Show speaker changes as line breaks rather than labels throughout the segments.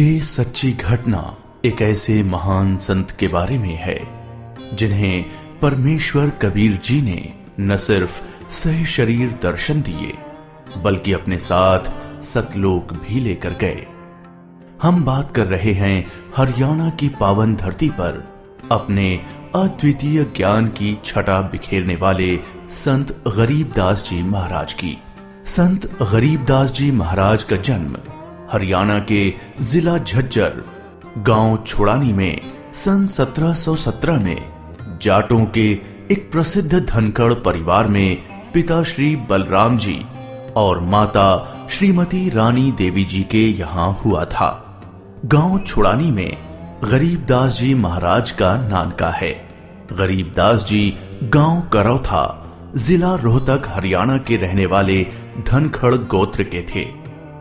ये सच्ची घटना एक ऐसे महान संत के बारे में है जिन्हें परमेश्वर कबीर जी ने न सिर्फ सह शरीर दर्शन दिए बल्कि अपने साथ सतलोक भी लेकर गए। हम बात कर रहे हैं हरियाणा की पावन धरती पर अपने अद्वितीय ज्ञान की छटा बिखेरने वाले संत गरीबदास जी महाराज की। संत गरीबदास जी महाराज का जन्म हरियाणा के जिला झज्जर गांव छोड़ानी में सन 1717 में जाटों के एक प्रसिद्ध धनखड़ परिवार में पिता श्री बलराम जी और माता श्रीमती रानी देवी जी के यहाँ हुआ था। गांव छोड़ानी में गरीबदास जी महाराज का नानका है। गरीबदास जी गांव करौथा जिला रोहतक हरियाणा के रहने वाले धनखड़ गोत्र के थे।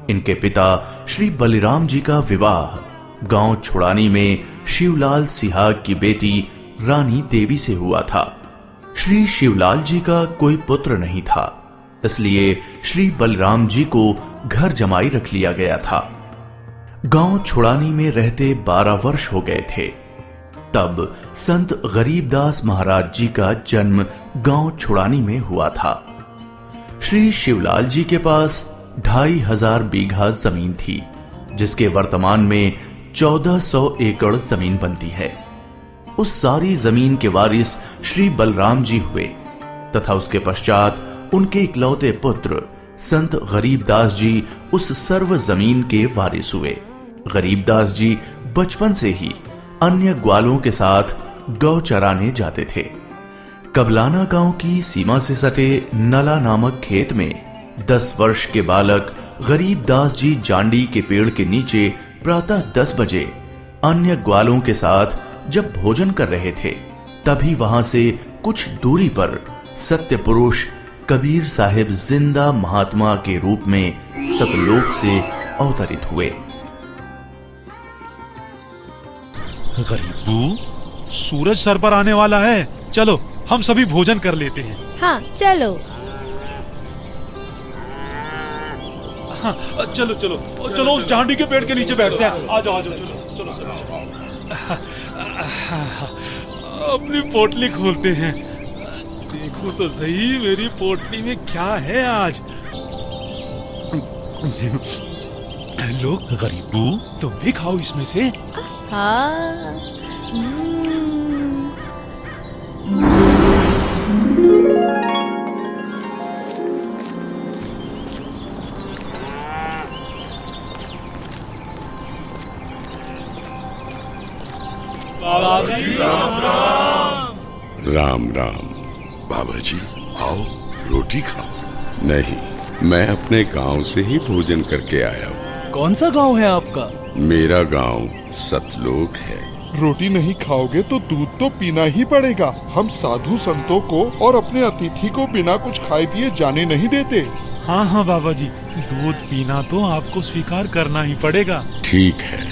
इनके पिता श्री बलिराम जी का विवाह गांव छोड़ानी में शिवलाल सिहाग की बेटी रानी देवी से हुआ था। श्री शिवलाल जी का कोई पुत्र नहीं था, इसलिए श्री बलराम जी को घर जमाई रख लिया गया था। गांव छोड़ानी में रहते 12 वर्ष हो गए थे तब संत गरीबदास महाराज जी का जन्म गांव छोड़ानी में हुआ था। श्री शिवलाल जी के पास 2500 बीघा जमीन थी, जिसके वर्तमान में 1400 एकड़ जमीन बनती है। उस सारी जमीन के वारिस श्री बलराम जी हुए तथा उसके पश्चात उनके इकलौते पुत्र संत गरीबदास जी उस सर्व जमीन के वारिस हुए। गरीबदास जी बचपन से ही अन्य ग्वालों के साथ गौ चराने जाते थे। कबलाना गांव की सीमा से सटे नला नामक खेत में 10 वर्ष के बालक गरीबदास जी जांडी के पेड़ के नीचे प्रातः 10 बजे अन्य ग्वालों के साथ जब भोजन कर रहे थे, तभी वहां से कुछ दूरी पर सत्य पुरुष कबीर साहिब जिंदा महात्मा के रूप में सतलोक से अवतरित हुए।
गरीबू, सूरज सर पर आने वाला है, चलो हम सभी भोजन कर लेते हैं।
हाँ चलो।
हाँ, चलो चलो चलो उस जांडी के पेड़ के नीचे बैठते हैं। आ जाओ चलो चलो चलो चलो। अपनी पोटली खोलते हैं। देखो तो सही मेरी पोटली में क्या है आज। लो गरीबू, तुम भी खाओ इसमें से।
हाँ।
राम राम।
बाबा जी आओ, रोटी खाओ।
नहीं, मैं अपने गांव से ही भोजन करके आया हूँ।
कौन सा गांव है आपका?
मेरा गांव सतलोक है।
रोटी नहीं खाओगे तो दूध तो पीना ही पड़ेगा। हम साधु संतों को और अपने अतिथि को बिना कुछ खाए पिए जाने नहीं देते।
हाँ हाँ बाबा जी, दूध पीना तो आपको स्वीकार करना ही पड़ेगा।
ठीक है,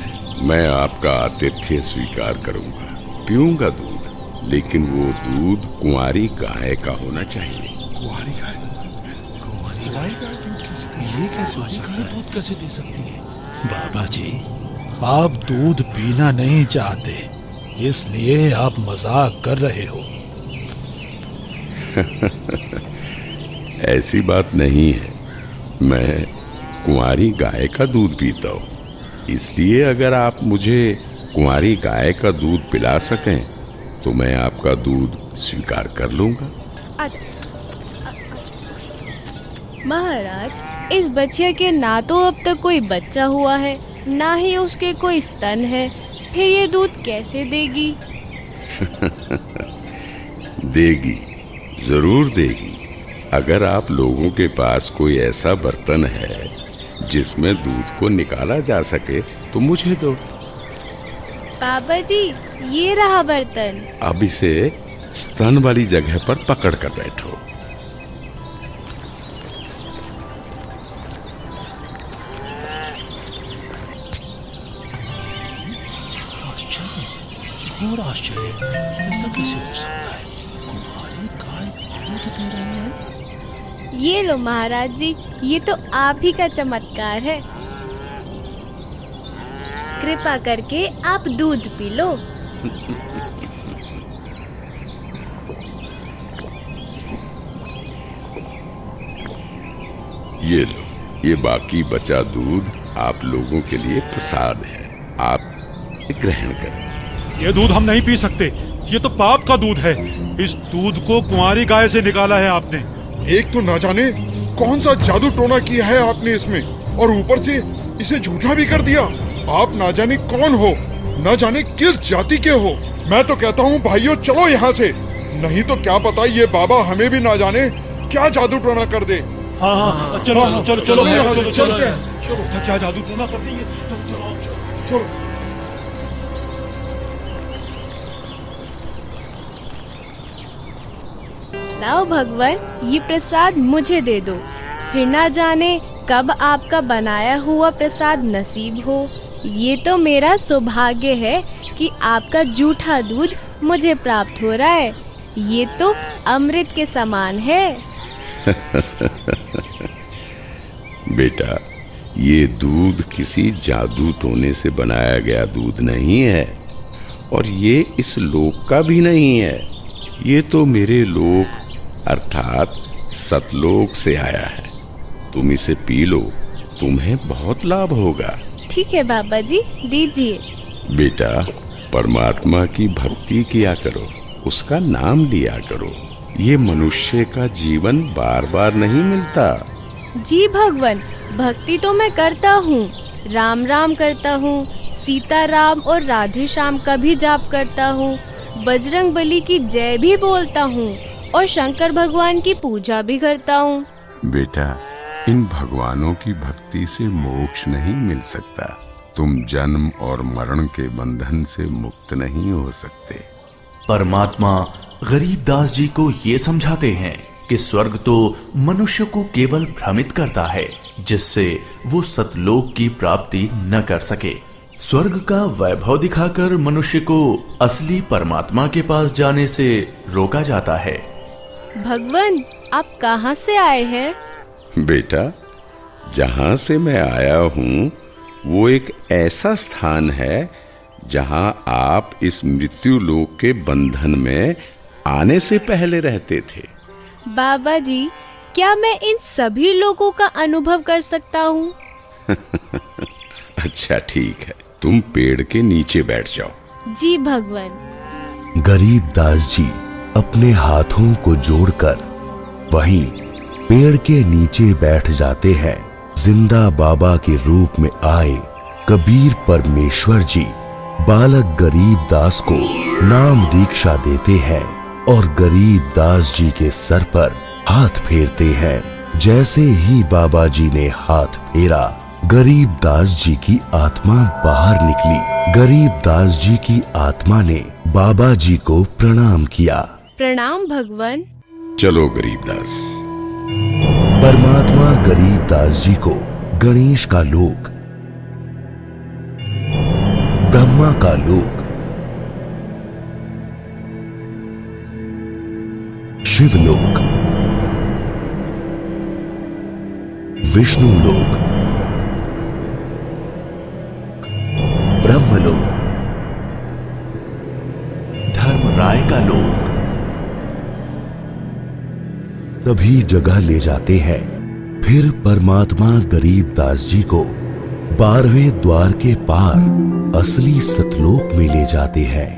मैं आपका आतिथ्य स्वीकार करूंगा, पीऊंगा दूध, लेकिन वो दूध कुंवारी गाय का होना चाहिए।
कुंवारी गाय?
कुंवारी गाय? ये कैसे हो सकता है? दूध कैसे दे सकती है? बाबा जी, आप दूध पीना नहीं चाहते, इसलिए आप मजाक कर रहे हो।
ऐसी बात नहीं है, मैं कुंवारी गाय का दूध पीता हूँ, इसलिए अगर आप मुझे कुंवारी गाय का दूध पिला सकें तो मैं आपका दूध स्वीकार कर लूंगा।
आजा। महाराज, इस बच्चे के ना तो अब तक कोई बच्चा हुआ है, ना ही उसके कोई स्तन है, फिर ये दूध कैसे देगी?
देगी, जरूर देगी। अगर आप लोगों के पास कोई ऐसा बर्तन है जिसमें दूध को निकाला जा सके तो मुझे दो।
बाबा जी, ये रहा बर्तन।
अब इसे स्तन वाली जगह पर पकड़ कर बैठो।
घोर आश्चर्य, ऐसा कैसे हो सकता है? कुंवारी गाय दूध दे रही है।
ये लो महाराज जी, ये तो आप ही का चमत्कार है। कृपा करके आप दूध पी लो।
ये लो, ये बाकी बचा दूध आप लोगों के लिए प्रसाद है, आप ग्रहण करें।
ये दूध हम नहीं पी सकते, ये तो पाप का दूध है। इस दूध को कुंवारी गाय से निकाला है आपने।
एक तो ना जाने कौन सा जादू टोना किया है आपने इसमें, और ऊपर से इसे झूठा भी कर दिया। आप ना जाने कौन हो, ना जाने किस जाति के हो। मैं तो कहता हूँ भाइयों चलो यहाँ से, नहीं तो क्या पता ये बाबा हमें भी ना जाने क्या जादू टोना कर दे।
हाँ, चलो
हाँ,
चलो चलो
यहाँ से
चलो
चलते हैं।
चलो, क्या जादू टोना कर देंगे।
चलो
लाओ भगवान, ये प्रसाद मुझे दे दो, फिर ना जाने कब आपका बनाया हुआ प्रसाद नसीब हो। ये तो मेरा सौभाग्य है कि आपका जूठा दूध मुझे प्राप्त हो रहा है। ये तो अमृत के समान है।
बेटा, ये दूध किसी जादू टोने से बनाया गया दूध नहीं है, और ये इस लोक का भी नहीं है। ये तो मेरे लोक अर्थात सतलोक से आया है। तुम इसे पी लो, तुम्हें बहुत लाभ होगा।
ठीक है बाबा जी, दीजिए।
बेटा, परमात्मा की भक्ति किया करो, उसका नाम लिया करो। ये मनुष्य का जीवन बार बार नहीं मिलता।
जी भगवान, भक्ति तो मैं करता हूँ, राम राम करता हूँ, सीता राम और राधे श्याम का भी जाप करता हूँ, बजरंग बली की जय भी बोलता हूँ और शंकर भगवान की पूजा भी करता हूँ।
बेटा, इन भगवानों की भक्ति से मोक्ष नहीं मिल सकता। तुम जन्म और मरण के बंधन से मुक्त नहीं हो सकते।
परमात्मा गरीबदास जी को ये समझाते हैं कि स्वर्ग तो मनुष्य को केवल भ्रमित करता है, जिससे वो सतलोक की प्राप्ति न कर सके। स्वर्ग का वैभव दिखाकर मनुष्य को असली परमात्मा के पास जाने से रोका जाता है।
भगवान, आप कहाँ से आए हैं?
बेटा, जहाँ से मैं आया हूँ वो एक ऐसा स्थान है जहाँ आप इस मृत्यु लोक के बंधन में आने से पहले रहते थे।
बाबा जी, क्या मैं इन सभी लोगों का अनुभव कर सकता हूँ?
अच्छा ठीक है, तुम पेड़ के नीचे बैठ जाओ।
जी भगवान।
गरीबदास जी अपने हाथों को जोड़कर वहीं पेड़ के नीचे बैठ जाते हैं। जिंदा बाबा के रूप में आए कबीर परमेश्वर जी बालक गरीबदास को नाम दीक्षा देते हैं और गरीबदास जी के सर पर हाथ फेरते हैं। जैसे ही बाबा जी ने हाथ फेरा, गरीबदास जी की आत्मा बाहर निकली। गरीबदास जी की आत्मा ने बाबा जी को प्रणाम किया।
प्रणाम भगवान।
चलो गरीबदास।
परमात्मा गरीबदास जी को गणेश का लोक, ब्रह्मा का लोक, शिवलोक, विष्णु लोक, ब्रह्मलोक,
धर्मराय का लोक,
सभी जगह ले जाते हैं। फिर परमात्मा गरीबदास जी को 12वें द्वार के पार असली सतलोक में ले जाते हैं।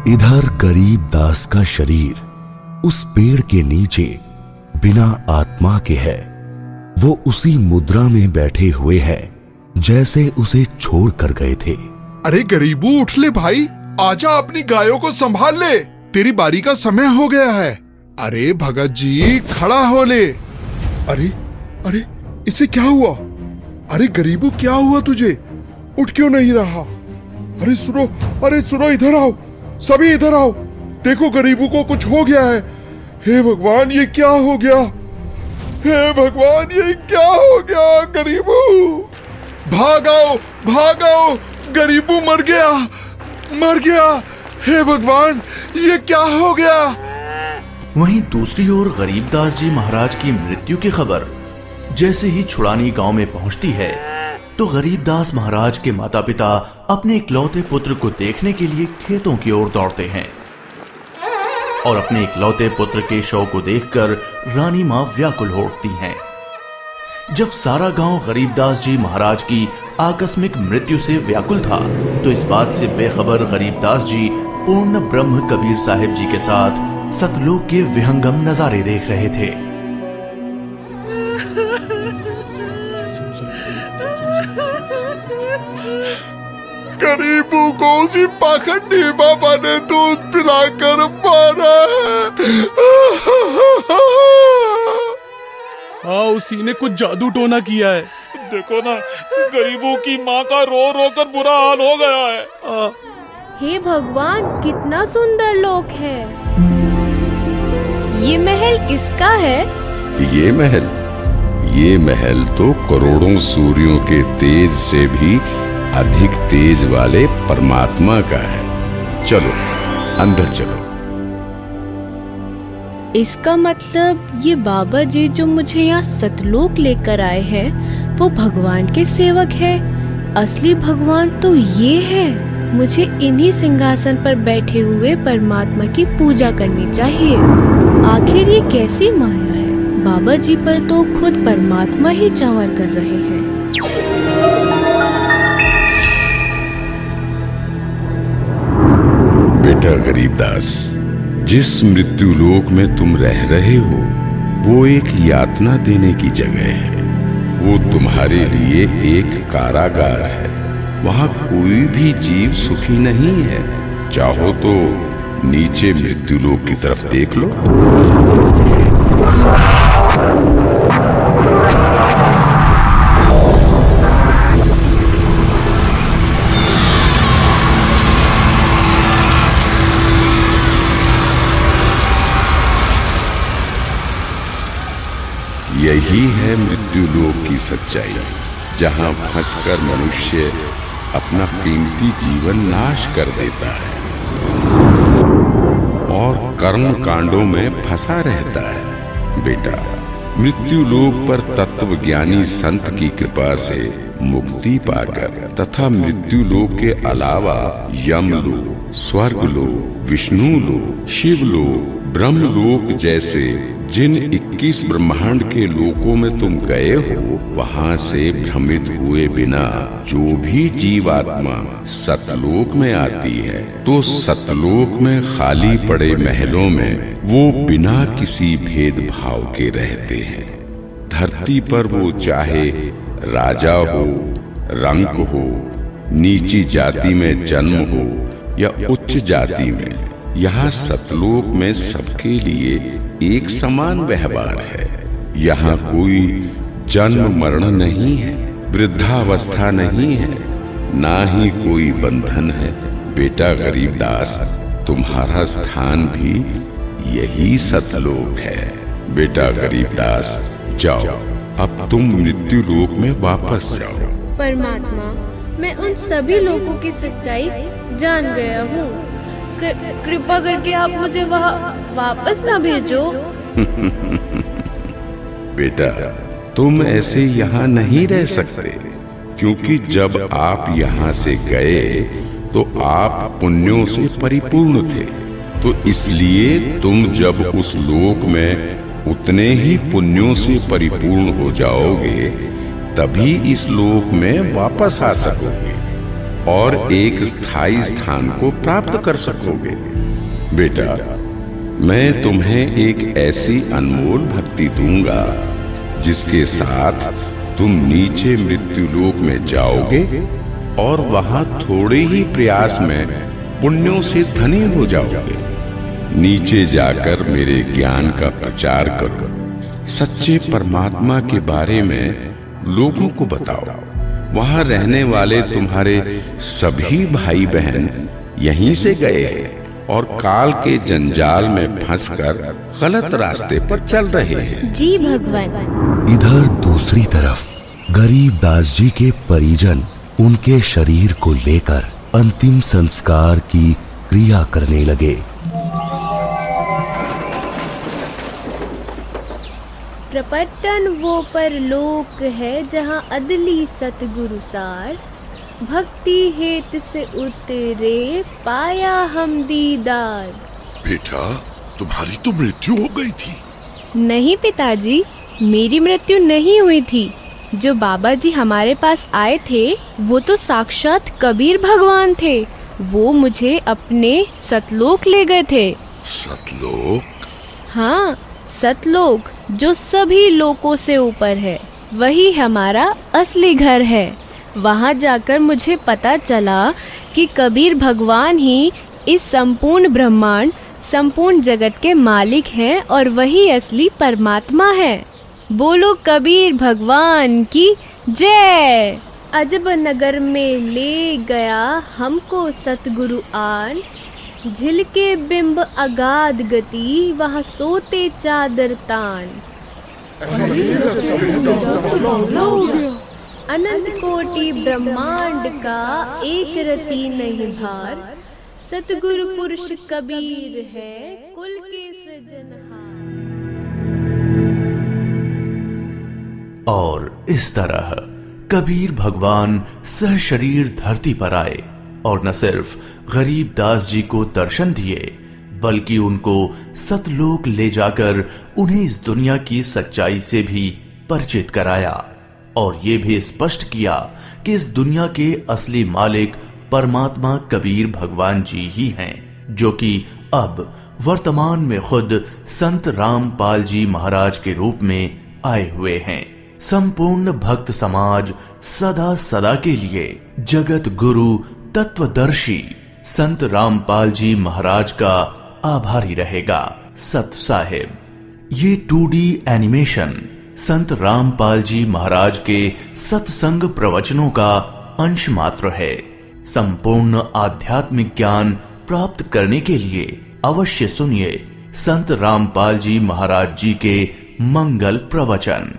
इधर गरीबदास का शरीर उस पेड़ के नीचे बिना आत्मा के है। वो उसी मुद्रा में बैठे हुए हैं जैसे उसे छोड़ कर गए थे।
अरे गरीबू, उठ ले भाई, आजा, अपनी गायों को संभाल ले, तेरी बारी का समय हो गया है। अरे भगत जी, खड़ा हो ले। अरे अरे, इसे क्या हुआ? अरे गरीबू, क्या हुआ तुझे? उठ क्यों नहीं रहा? अरे सुनो, अरे सुनो, इधर आओ, सभी इधर आओ। देखो गरीबू को कुछ हो गया है। हे भगवान, ये क्या हो गया? हे भगवान, ये क्या हो गया? गरीबू, भागाओ भागाओ, गरीबू मर गया, मर गया। हे भगवान, ये क्या हो गया?
वहीं दूसरी ओर गरीबदास जी महाराज की मृत्यु की खबर जैसे ही छुड़ानी गांव में पहुंचती है, तो गरीबदास महाराज के माता पिता अपने इकलौते पुत्र को देखने के लिए खेतों की ओर दौड़ते हैं और अपने इकलौते पुत्र के शव को देखकर रानी मां व्याकुल हो उठती हैं। जब सारा गांव गरीबदास जी महाराज की आकस्मिक मृत्यु से व्याकुल था, तो इस बात से बेखबर गरीबदास जी पूर्ण ब्रह्म कबीर साहिब जी के साथ सतलोक के विहंगम नजारे देख रहे थे।
गरीबों को उसी पाखंडी बाबा ने दूध पिलाकर मारा है।
हाँ, उसी ने कुछ जादू टोना किया है। देखो ना, गरीबों की माँ का रो रो कर बुरा हाल हो गया है।
हे भगवान, कितना सुंदर लोक है। ये महल किसका है?
ये महल तो करोड़ों सूर्यों के तेज से भी अधिक तेज वाले परमात्मा का है। चलो अंदर चलो।
इसका मतलब ये बाबा जी जो मुझे यहाँ सतलोक लेकर आए हैं, वो भगवान के सेवक है। असली भगवान तो ये है। मुझे इन्हीं सिंहासन पर बैठे हुए परमात्मा की पूजा करनी चाहिए। आखिर ये कैसी माया है? बाबा जी पर तो खुद परमात्मा ही चावर कर रहे हैं।
बेटा गरीबदास, जिस मृत्यु लोक में तुम रह रहे हो वो एक यातना देने की जगह है। वो तुम्हारे लिए एक कारागार है। वहां कोई भी जीव सुखी नहीं है। चाहो तो नीचे मृत्यु लोक की तरफ देख लो। यही है मृत्यु लोक की सच्चाई, जहां फंसकर मनुष्य अपना कीमती जीवन नाश कर देता है और कर्म कांडों में फंसा रहता है। बेटा, मृत्यु लोक पर तत्वज्ञानी संत की कृपा से मुक्ति पाकर तथा मृत्यु लोक के अलावा यमलोक, स्वर्गलोक, विष्णु लोक, शिवलोक, ब्रह्मलोक जैसे जिन 21 ब्रह्मांड के लोकों में तुम गए हो, वहां से भ्रमित हुए बिना जो भी जीवात्मा सतलोक में आती है, तो सतलोक में खाली पड़े महलों में वो बिना किसी भेदभाव के रहते हैं। धरती पर वो चाहे राजा हो, रंक हो, नीची जाति में जन्म हो या उच्च जाति में, यहाँ सतलोक में सबके लिए एक समान व्यवहार है। यहाँ कोई जन्म मरण नहीं है, वृद्धावस्था नहीं है, ना ही कोई बंधन है। बेटा गरीबदास, तुम्हारा स्थान भी यही सतलोक है। बेटा गरीबदास, जाओ, अब तुम मृत्यु लोक में वापस जाओ।
परमात्मा, मैं उन सभी लोगों की सच्चाई जान गया हूँ। कृपा करके आप मुझे वहाँ वापस ना भेजो।
बेटा, तुम ऐसे यहाँ नहीं रह सकते, क्योंकि जब आप यहाँ से गए तो आप पुण्यों से परिपूर्ण थे। तो इसलिए तुम जब उस लोक में उतने ही पुण्यों से परिपूर्ण हो जाओगे, तभी इस लोक में वापस आ सकोगे और एक स्थायी स्थान को प्राप्त कर सकोगे। बेटा, मैं तुम्हें एक ऐसी अनमोल भक्ति दूंगा जिसके साथ तुम नीचे मृत्यु लोक में जाओगे और वहां थोड़े ही प्रयास में पुण्यों से धनी हो जाओगे। नीचे जाकर मेरे ज्ञान का प्रचार करो, सच्चे परमात्मा के बारे में लोगों को बताओ। वहां रहने वाले तुम्हारे सभी भाई बहन यहीं से गए हैं और काल के जंजाल में फंसकर गलत रास्ते पर चल रहे हैं।
जी भगवान।
इधर दूसरी तरफ गरीबदास जी के परिजन उनके शरीर को लेकर अंतिम संस्कार की क्रिया करने लगे।
प्रपतन वो परलोक है जहाँ अदली सतगुरु सार, भक्ति हेत से उतरे पाया हम दीदार।
बेटा, तुम्हारी तो मृत्यु हो गई थी।
नहीं पिताजी, मेरी मृत्यु नहीं हुई थी। जो बाबा जी हमारे पास आए थे वो तो साक्षात कबीर भगवान थे। वो मुझे अपने सतलोक ले गए थे।
सतलोक?
हाँ, सतलोक जो सभी लोकों से ऊपर है, वही हमारा असली घर है। वहाँ जाकर मुझे पता चला कि कबीर भगवान ही इस संपूर्ण ब्रह्मांड, संपूर्ण जगत के मालिक हैं और वही असली परमात्मा है। बोलो कबीर भगवान की जय। अजब नगर में ले गया हमको सतगुरु आन, झिलके बिंब अगाध गति वहाँ सोते चादर तान। अनंत कोटि ब्रह्मांड का एक रति नहीं भार, सतगुरु पुरुष कबीर है कुल के सृजनहार।
और इस तरह कबीर भगवान सहशरीर धरती पर आए और न सिर्फ गरीब दास जी को दर्शन दिए, बल्कि उनको सतलोक ले जाकर उन्हें इस दुनिया की सच्चाई से भी परिचित कराया और ये भी स्पष्ट किया कि इस दुनिया के असली मालिक परमात्मा कबीर भगवान जी ही हैं, जो कि अब वर्तमान में खुद संत रामपाल जी महाराज के रूप में आए हुए हैं। संपूर्ण भक्त समाज सदा सदा के लिए जगत गुरु तत्वदर्शी संत रामपाल जी महाराज का आभारी रहेगा। सत साहिब। ये 2D एनिमेशन संत रामपाल जी महाराज के सत्संग प्रवचनों का अंश मात्र है। संपूर्ण आध्यात्मिक ज्ञान प्राप्त करने के लिए अवश्य सुनिए संत रामपाल जी महाराज जी के मंगल प्रवचन।